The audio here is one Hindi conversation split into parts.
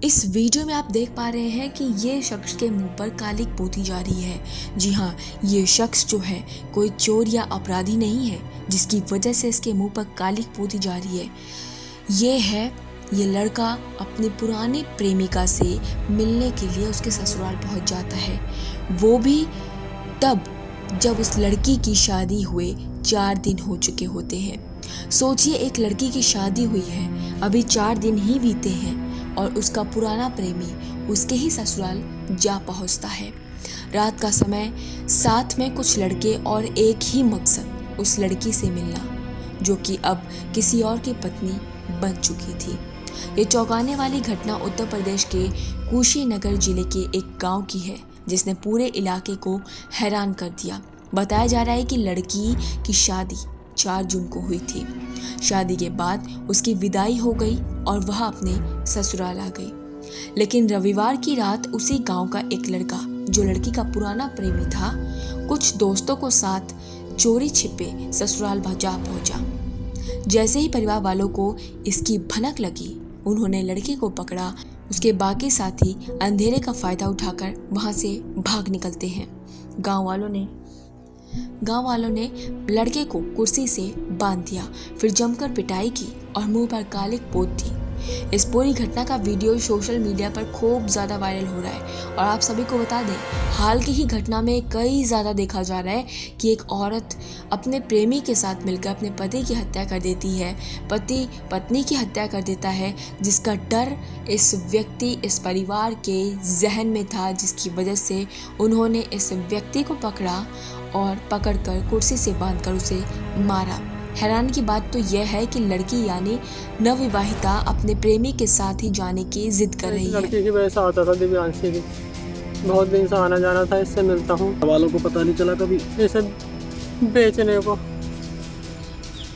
इस वीडियो में आप देख पा रहे हैं कि ये शख्स के मुंह पर कालिक पोती जा रही है। जी हाँ, ये शख्स जो है कोई चोर या अपराधी नहीं है जिसकी वजह से इसके मुंह पर कालिक पोती जा रही है। ये लड़का अपनी पुरानी प्रेमिका से मिलने के लिए उसके ससुराल पहुंच जाता है, वो भी तब जब उस लड़की की शादी हुए 4 दिन हो चुके होते हैं। सोचिए, एक लड़की की शादी हुई है, अभी 4 दिन ही बीते हैं और उसका पुराना प्रेमी उसके ही ससुराल जा पहुंचता है। रात का समय, साथ में कुछ लड़के और एक ही मकसद, उस लड़की से मिलना जो कि अब किसी और की पत्नी बन चुकी थी। ये चौंकाने वाली घटना उत्तर प्रदेश के कुशीनगर जिले के एक गांव की है जिसने पूरे इलाके को हैरान कर दिया। बताया जा रहा है कि लड़की की शादी 4 जून को हुई थी। शादी के बाद उसकी विदाई हो गई और वह अपने ससुराल आ गई। लेकिन रविवार की रात उसी गांव का एक लड़का, जो लड़की का पुराना प्रेमी था, कुछ दोस्तों को साथ चोरी छिपे ससुराल जा पहुंचा। जैसे ही परिवार वालों को इसकी भनक लगी, उन्होंने लड़के को पकड़ा। उसके बाकी साथी अंधेरे का फायदा उठाकर वहां से भाग निकलते हैं। गांव वालों ने लड़के को कुर्सी से बांध दिया, फिर जमकर पिटाई की और मुंह पर कालिक पोत दी। इस पूरी घटना का वीडियो सोशल मीडिया पर खूब ज़्यादा वायरल हो रहा है और आप सभी को बता दें, हाल की ही घटना में कई ज़्यादा देखा जा रहा है कि एक औरत अपने प्रेमी के साथ मिलकर अपने पति की हत्या कर देती है, पति पत्नी की हत्या कर देता है, जिसका डर इस परिवार के जहन में था, जिसकी वजह से उन्होंने इस व्यक्ति को पकड़ा और पकड़कर कुर्सी से बांधकर उसे मारा। हैरान की बात तो यह है कि लड़की यानी नवविवाहिता अपने प्रेमी के साथ ही जाने की जिद कर रही है। लड़की की वजह से आता था दिव्यांशी की, बहुत दिन से आना जाना था, इससे मिलता हूँ। वालों को पता नहीं चला कभी इसे बेचने को,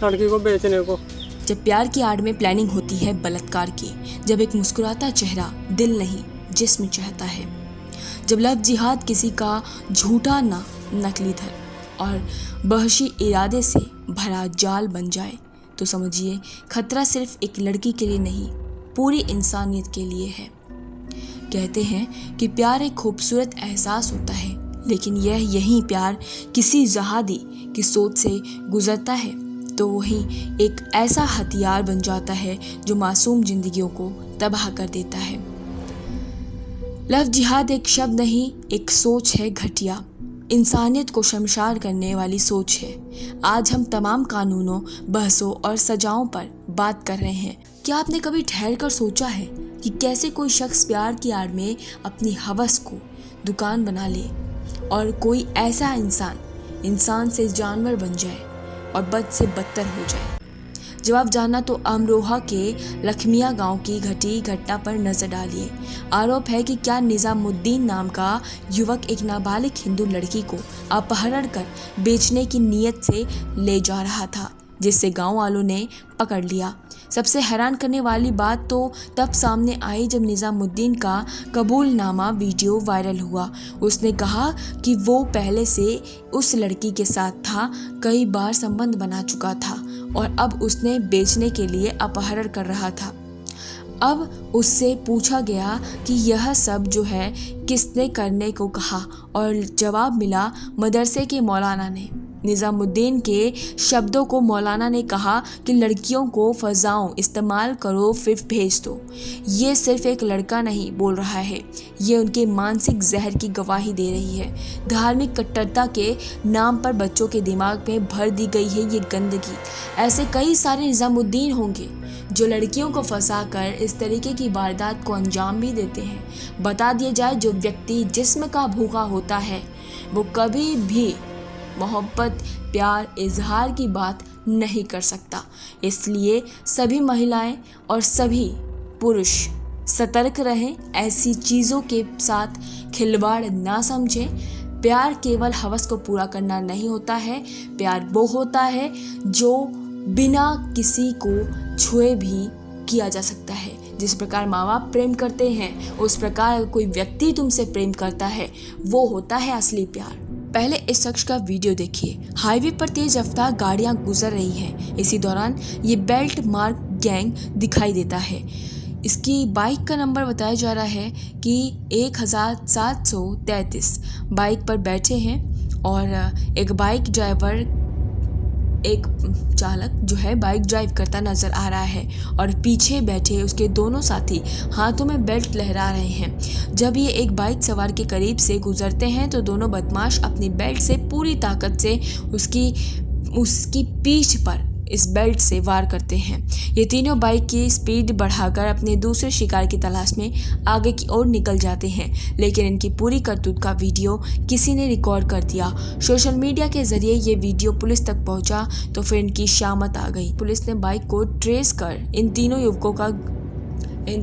लड़की को बेचने को। जब प्यार की आड़ में प्लानिंग होती है बलात्कार की, जब एक मुस्कुराता चेहरा दिल नहीं जिस्म चाहता है, जब लव जिहाद किसी का झूठा नकली धर और बहशी इरादे से भरा जाल बन जाए, तो समझिए खतरा सिर्फ एक लड़की के लिए नहीं, पूरी इंसानियत के लिए है। कहते हैं कि प्यार एक खूबसूरत एहसास होता है, लेकिन यही प्यार किसी जहादी की सोच से गुजरता है तो वही एक ऐसा हथियार बन जाता है जो मासूम जिंदगियों को तबाह कर देता है। लव जिहाद एक शब्द नहीं, एक सोच है घटिया, इंसानियत को शर्मसार करने वाली सोच है। आज हम तमाम कानूनों, बहसों और सजाओं पर बात कर रहे हैं। क्या आपने कभी ठहर कर सोचा है कि कैसे कोई शख्स प्यार की आड़ में अपनी हवस को दुकान बना ले और कोई ऐसा इंसान से जानवर बन जाए और बद से बदतर हो जाए? जवाब जानना तो अमरोहा के लखमिया गांव की घटी घटना पर नजर डालिए। आरोप है कि क्या निजामुद्दीन नाम का युवक एक नाबालिग हिंदू लड़की को अपहरण कर बेचने की नीयत से ले जा रहा था, जिससे गांव वालों ने पकड़ लिया। सबसे हैरान करने वाली बात तो तब सामने आई जब निजामुद्दीन का कबूलनामा वीडियो वायरल हुआ। उसने कहा कि वो पहले से उस लड़की के साथ था, कई बार संबंध बना चुका था और अब उसने बेचने के लिए अपहरण कर रहा था। अब उससे पूछा गया कि यह सब जो है किसने करने को कहा, और जवाब मिला मदरसे के मौलाना ने। निजामुद्दीन के शब्दों को मौलाना ने कहा कि लड़कियों को फजाओं इस्तेमाल करो फिर भेज दो। ये सिर्फ एक लड़का नहीं बोल रहा है, ये उनके मानसिक जहर की गवाही दे रही है। धार्मिक कट्टरता के नाम पर बच्चों के दिमाग में भर दी गई है ये गंदगी। ऐसे कई सारे निजामुद्दीन होंगे जो लड़कियों को फंसाकर इस तरीके की वारदात को अंजाम भी देते हैं। बता दिया जाए, जो व्यक्ति जिस्म का भूखा होता है वो कभी भी मोहब्बत, प्यार, इजहार की बात नहीं कर सकता। इसलिए सभी महिलाएं और सभी पुरुष सतर्क रहें, ऐसी चीज़ों के साथ खिलवाड़ ना समझें। प्यार केवल हवस को पूरा करना नहीं होता है, प्यार वो होता है जो बिना किसी को छुए भी किया जा सकता है। जिस प्रकार माँ बाप प्रेम करते हैं, उस प्रकार कोई व्यक्ति तुमसे प्रेम करता है, वो होता है असली प्यार। पहले इस शख्स का वीडियो देखिए। हाईवे पर तेज रफ्तार गाड़ियां गुजर रही हैं। इसी दौरान ये बेल्ट मार्क गैंग दिखाई देता है। इसकी बाइक का नंबर बताया जा रहा है कि 1733 बाइक पर बैठे हैं और एक चालक जो है बाइक ड्राइव करता नजर आ रहा है और पीछे बैठे उसके दोनों साथी हाथों में बेल्ट लहरा रहे हैं। जब ये एक बाइक सवार के करीब से गुजरते हैं तो दोनों बदमाश अपनी बेल्ट से पूरी ताकत से उसकी पीठ पर इस बेल्ट से वार करते हैं। ये तीनों बाइक की स्पीड बढ़ाकर अपने दूसरे शिकार की तलाश में आगे की ओर निकल जाते हैं, लेकिन इनकी पूरी करतूत का वीडियो किसी ने रिकॉर्ड कर दिया। सोशल मीडिया के जरिए ये वीडियो पुलिस तक पहुंचा तो फिर इनकी शामत आ गई। पुलिस ने बाइक को ट्रेस कर इन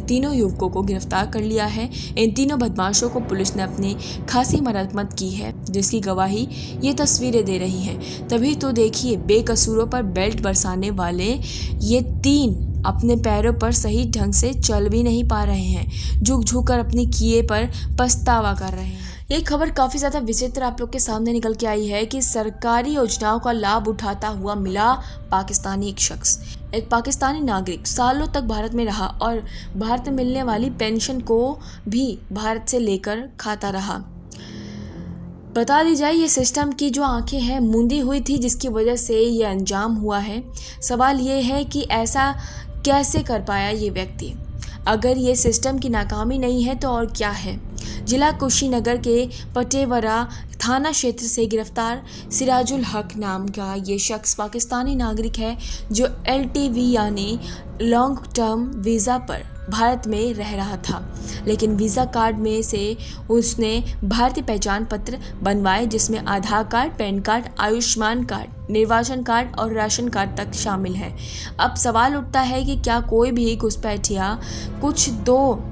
तीनों युवकों को गिरफ्तार कर लिया है। इन तीनों बदमाशों को पुलिस ने अपनी खासी मरम्मत की है, जिसकी गवाही ये तस्वीरें दे रही हैं। तभी तो देखिए, बेकसूरों पर बेल्ट बरसाने वाले ये तीन अपने पैरों पर सही ढंग से चल भी नहीं पा रहे हैं, झुक झुक कर अपने किए पर पछतावा कर रहे हैं। ये खबर काफ़ी ज़्यादा विचित्र आप लोग के सामने निकल के आई है कि सरकारी योजनाओं का लाभ उठाता हुआ मिला पाकिस्तानी एक शख्स। एक पाकिस्तानी नागरिक सालों तक भारत में रहा और भारत में मिलने वाली पेंशन को भी भारत से लेकर खाता रहा। बता दी जाए, ये सिस्टम की जो आंखें हैं मूंदी हुई थी, जिसकी वजह से ये अंजाम हुआ है। सवाल ये है कि ऐसा कैसे कर पाया ये व्यक्ति। अगर ये सिस्टम की नाकामी नहीं है तो और क्या है। जिला कुशीनगर के पटेवरा थाना क्षेत्र से गिरफ्तार सिराजुल हक नाम का ये शख्स पाकिस्तानी नागरिक है जो LTV यानी लॉन्ग टर्म वीज़ा पर भारत में रह रहा था, लेकिन वीज़ा कार्ड में से उसने भारतीय पहचान पत्र बनवाए, जिसमें Aadhaar card, PAN card, Ayushman card, निर्वाचन कार्ड और राशन कार्ड तक शामिल है। अब सवाल उठता है कि क्या कोई भी घुसपैठिया कुछ दो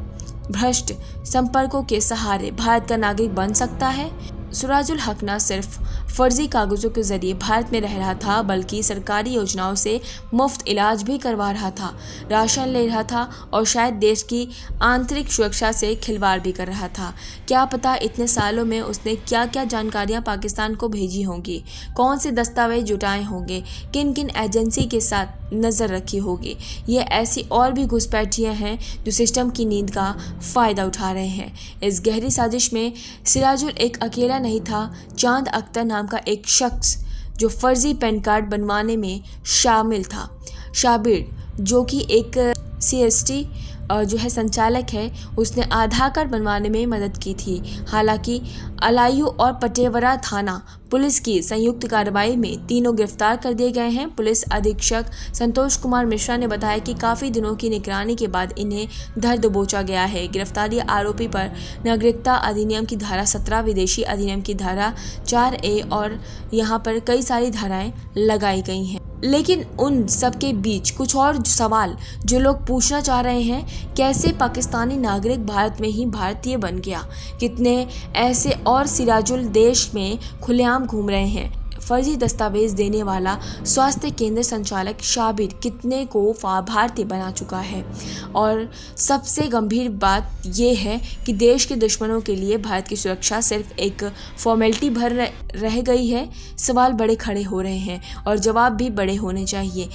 भ्रष्ट संपर्कों के सहारे भारत का नागरिक बन सकता है? सिराजुल हक न सिर्फ फर्जी कागजों के जरिए भारत में रह रहा था, बल्कि सरकारी योजनाओं से मुफ्त इलाज भी करवा रहा था, राशन ले रहा था और शायद देश की आंतरिक सुरक्षा से खिलवाड़ भी कर रहा था। क्या पता इतने सालों में उसने क्या क्या जानकारियां पाकिस्तान को भेजी होंगी, कौन से दस्तावेज जुटाए होंगे, किन किन एजेंसी के साथ नज़र रखी होगी। ये ऐसी और भी घुसपैठियाँ हैं जो सिस्टम की नींद का फ़ायदा उठा रहे हैं। इस गहरी साजिश में सिराजुल एक अकेला नहीं था। चांद अख्तर नाम का एक शख्स जो फर्जी पैन कार्ड बनवाने में शामिल था। शाबिर जो कि एक CST जो है संचालक है, उसने आधार कार्ड बनवाने में मदद की थी। हालांकि अलायू और पटेवरा थाना पुलिस की संयुक्त कार्रवाई में तीनों गिरफ्तार कर दिए गए हैं। पुलिस अधीक्षक संतोष कुमार मिश्रा ने बताया कि काफ़ी दिनों की निगरानी के बाद इन्हें धर दबोचा गया है। गिरफ्तारी आरोपी पर नागरिकता अधिनियम की धारा 17, विदेशी अधिनियम की धारा 4A और यहाँ पर कई सारी धाराएं लगाई गई हैं। लेकिन उन सब के बीच कुछ और सवाल जो लोग पूछना चाह रहे हैं, कैसे पाकिस्तानी नागरिक भारत में ही भारतीय बन गया? कितने ऐसे और सिराजुल देश में खुलेआम घूम रहे हैं? फर्जी दस्तावेज देने वाला स्वास्थ्य केंद्र संचालक शाबिर कितने को भारतीय बना चुका है? और सबसे गंभीर बात यह है कि देश के दुश्मनों के लिए भारत की सुरक्षा सिर्फ एक फॉर्मेलिटी भर रह गई है। सवाल बड़े खड़े हो रहे हैं और जवाब भी बड़े होने चाहिए।